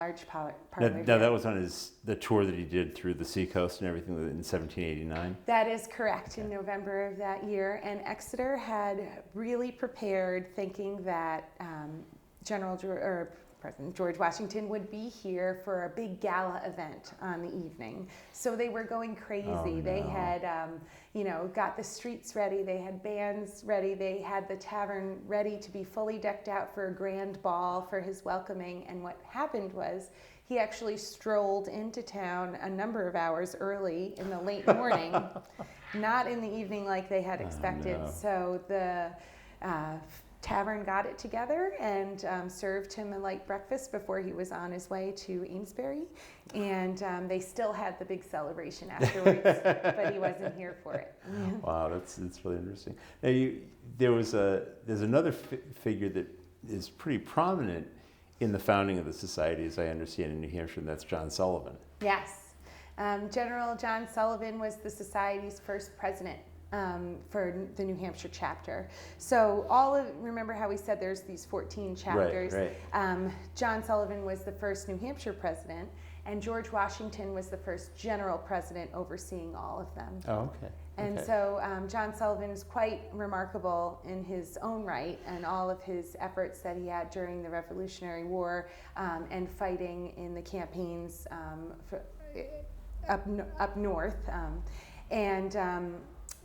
large parlor Now here. that was on the tour that he did through the seacoast and everything in 1789. That is correct, in November of that year. And Exeter had really prepared, thinking that President George Washington would be here for a big gala event on the evening. So they were going crazy. Oh, no. They had, got the streets ready. They had bands ready. They had the tavern ready to be fully decked out for a grand ball for his welcoming. And what happened was he actually strolled into town a number of hours early in the late morning, not in the evening like they had expected. Oh, no. So the tavern got it together and served him a light breakfast before he was on his way to Amesbury. And they still had the big celebration afterwards, but he wasn't here for it. Wow, that's really interesting. Now, there's another figure that is pretty prominent in the founding of the society, as I understand, in New Hampshire, and that's John Sullivan. Yes. General John Sullivan was the society's first president for the New Hampshire chapter. So remember how we said there's these 14 chapters? Right. John Sullivan was the first New Hampshire president, and George Washington was the first general president overseeing all of them. Oh, okay. And so John Sullivan is quite remarkable in his own right, and all of his efforts that he had during the Revolutionary War and fighting in the campaigns up north.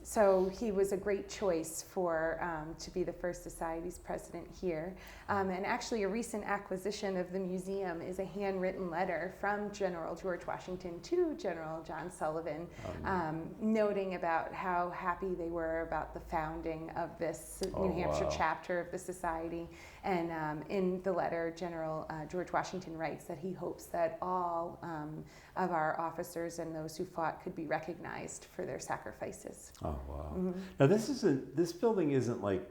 So he was a great choice to be the first society's president here. And actually a recent acquisition of the museum is a handwritten letter from General George Washington to General John Sullivan, noting about how happy they were about the founding of this New Hampshire chapter of the society. And in the letter, General George Washington writes that he hopes that all of our officers and those who fought could be recognized for their sacrifices. Oh, wow. Mm-hmm. Now, this building isn't like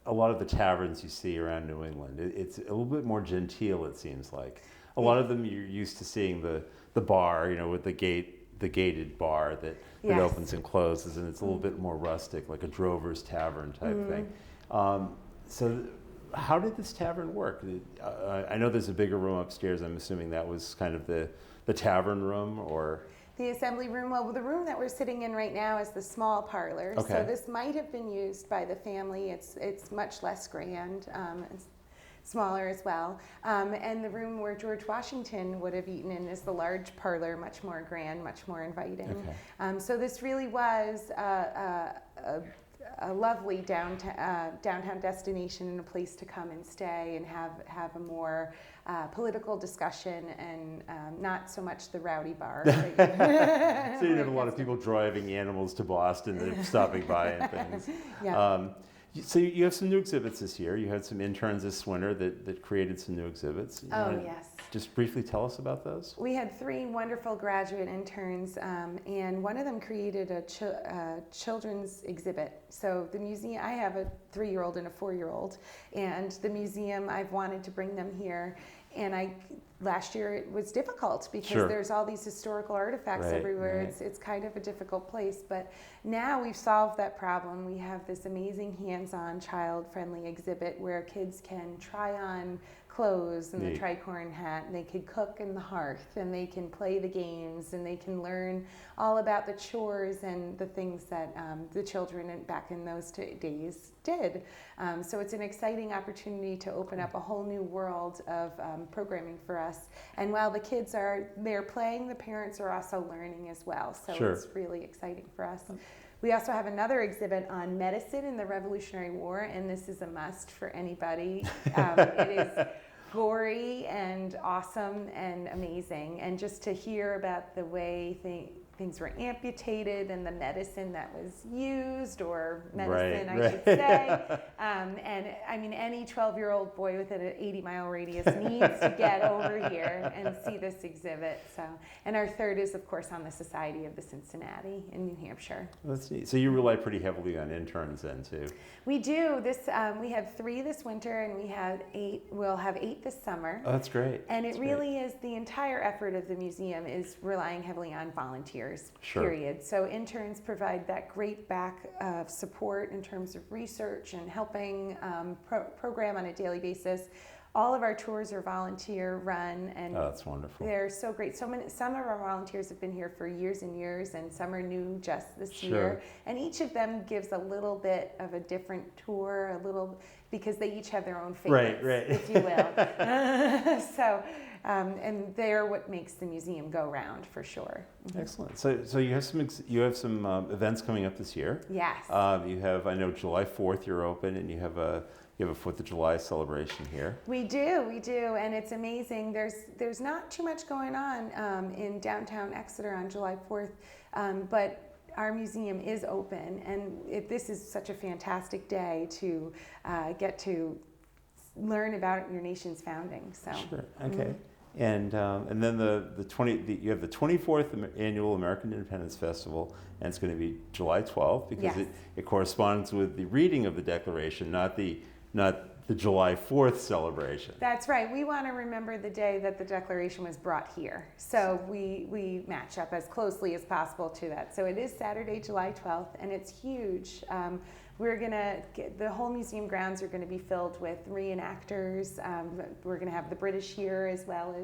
a lot of the taverns you see around New England. It's a little bit more genteel, it seems like. A lot of them you're used to seeing the bar, with the gated bar that opens and closes, and it's a little bit more rustic, like a drover's tavern type thing. So how did this tavern work? I know there's a bigger room upstairs. I'm assuming that was kind of the tavern room, or... The assembly room, well, the room that we're sitting in right now is the small parlor. Okay. So this might have been used by the family. It's much less grand. It's smaller as well. And the room where George Washington would have eaten in is the large parlor, much more grand, much more inviting. Okay. So this really was a lovely downtown destination and a place to come and stay and have a more political discussion and not so much the rowdy bar. So you didn't have a lot of people driving animals to Boston and stopping by and things. Yeah. So you have some new exhibits this year. You had some interns this winter that created some new exhibits. Yes. Just briefly tell us about those. We had 3 wonderful graduate interns, and one of them created a children's exhibit. So the museum, I have a 3-year-old and a 4-year-old, and the museum, I've wanted to bring them here. And last year it was difficult because there's all these historical artifacts everywhere. Right. It's kind of a difficult place, but now we've solved that problem. We have this amazing hands-on child-friendly exhibit where kids can try on clothes and the tricorn hat, and they can cook in the hearth, and they can play the games, and they can learn all about the chores and the things that the children back in those days did. So it's an exciting opportunity to open up a whole new world of programming for us. And while the kids they're playing, the parents are also learning as well. So it's really exciting for us. We also have another exhibit on medicine in the Revolutionary War, and this is a must for anybody. It is gory and awesome and amazing, and just to hear about the way things were amputated and the medicine that was used, or medicine, I should say. And I mean, any 12-year-old boy within an 80-mile radius needs to get over here and see this exhibit. So, and our third is, of course, on the Society of the Cincinnati in New Hampshire. That's neat. So you rely pretty heavily on interns then, too. We do. We had 3 this winter, and we'll have 8 this summer. Oh, that's great. And it really is, the entire effort of the museum is relying heavily on volunteers, period. So interns provide that great back of support in terms of research and helping program on a daily basis. all of our tours are volunteer run, and Oh, that's wonderful. they're so great. Some of our volunteers have been here for years and years, and some are new just this Sure. year. And each of them gives a little bit of a different tour, because they each have their own favorites, Right. if you will. So, and they're what makes the museum go round for sure. Excellent. So you have some events coming up this year. Yes. You have, I know, July 4th you're open, and you have a 4th of July celebration here. We do, and it's amazing. There's not too much going on in downtown Exeter on July 4th, but our museum is open, and this is such a fantastic day to get to learn about your nation's founding. So. Sure. Okay. And then you have the 24th annual American Independence Festival, and it's going to be July 12th because Yes. it corresponds with the reading of the Declaration, not the July 4th celebration. That's right. We want to remember the day that the Declaration was brought here. So we match up as closely as possible to that. So it is Saturday, July 12th, and it's huge. The whole museum grounds are going to be filled with reenactors. We're going to have the British here as well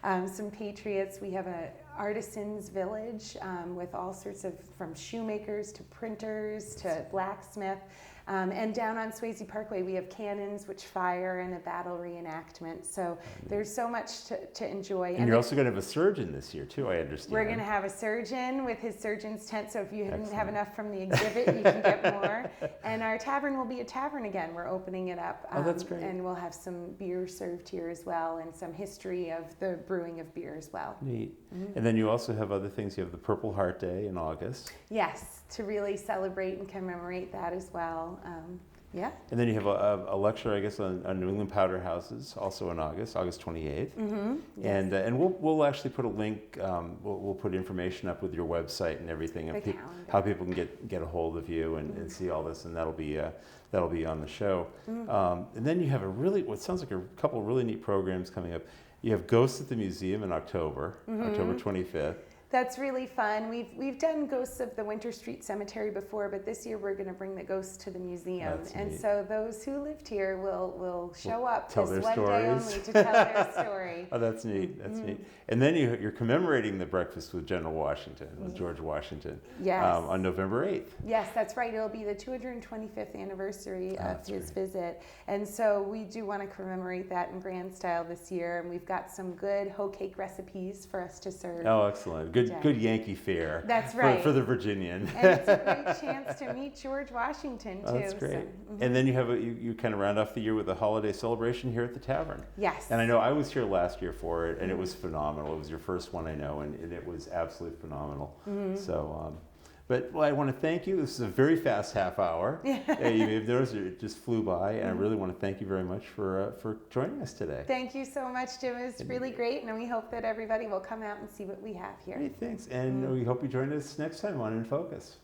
as some patriots. We have an artisans village with all sorts of, from shoemakers to printers to blacksmith. And down on Swayze Parkway, we have cannons which fire and a battle reenactment. So there's so much to enjoy. And you're also going to have a surgeon this year, too, I understand. We're going to have a surgeon with his surgeon's tent. So if you didn't have Excellent. enough from the exhibit, you can get more. And our tavern will be a tavern again. We're opening it up. Oh, that's great. And we'll have some beer served here as well, and some history of the brewing of beer as well. Neat. And then you also have other things. You have the Purple Heart Day in August. Yes, to really celebrate and commemorate that as well. Yeah. And then you have a lecture, I guess, on New England powder houses, also in August 28th. Mm-hmm. And we'll actually put a link. We'll put information up with your website and everything, and how people can get a hold of you and see all this, and that'll be on the show. And then you have what sounds like a couple of really neat programs coming up. You have Ghosts at the Museum in October, October 25th. That's really fun. We've done Ghosts of the Winter Street Cemetery before, but this year we're going to bring the ghosts to the museum. That's and neat. So those who lived here will show up tell this their one stories. day only to tell their story. Oh, that's neat. That's neat. And then you're commemorating the breakfast with General Washington, with George Washington, Yes. on November 8th. Yes, that's right. It'll be the 225th anniversary of his visit. And so we do want to commemorate that in grand style this year. And we've got some good hoe cake recipes for us to serve. Oh, excellent. Good Yankee fare. That's right. For the Virginian. And it's a great chance to meet George Washington, too. Oh, that's great. So, And then you have you kind of round off the year with a holiday celebration here at the tavern. Yes. And I know I was here last year for it, and it was phenomenal. It was your first one, I know, and it was absolutely phenomenal. So, but I want to thank you. This is a very fast half hour. You may have noticed it just flew by, and I really want to thank you very much for joining us today. Thank you so much, Jim. It's really great, and we hope that everybody will come out and see what we have here. Great, thanks. And we hope you join us next time on In Focus.